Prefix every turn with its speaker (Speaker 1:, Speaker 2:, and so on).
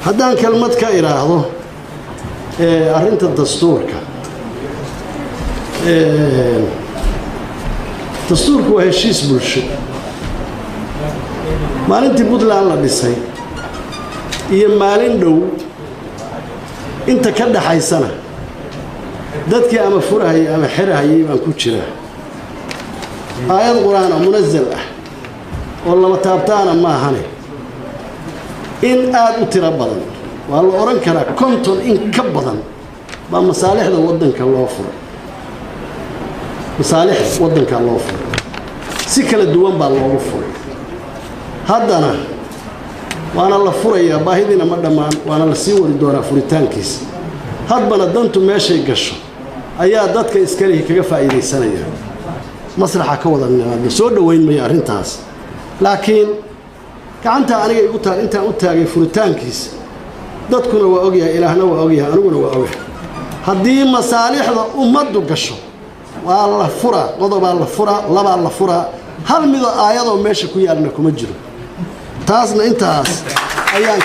Speaker 1: haddaan kelmad ka iraahdo arrinta dastuurka dastuurku waa heshiis bulsho maalintii Puntland la dhisay iyo maalin dhow inta ka dhaxaysana dadkii ama furahay ama xirahayay baan ku jira aayad quraan oo munazzal ah oo lama taabtaana ma ahane in aad u tira badan waa la oran karaa konton in ka badan ba masaalixda wadanka loo furay masaalix wadanka loo furay si kala duwan baa loogu furay haddana waana la furayaa baahidina ma dhamaan waana la sii wadi doonaa furitaankiisa hadbana dantu meeshay gasho ayaa dadka iskalihi kaga faa'iideysanaya masraxa ka wada nimaadna soo dhaweyn ma arrintaas laakiin gacanta aniga igu taag inta u taagay furitaankiisa dadkuna waa ogyahay ilaahna waa ogyahay aniguna waa ogyahay haddii masaalixda ummaddu gasho waa la fura qodoba la fura laba la fura hal mid aayado meesha ku yaalna kuma jiro taasna intaas ayaan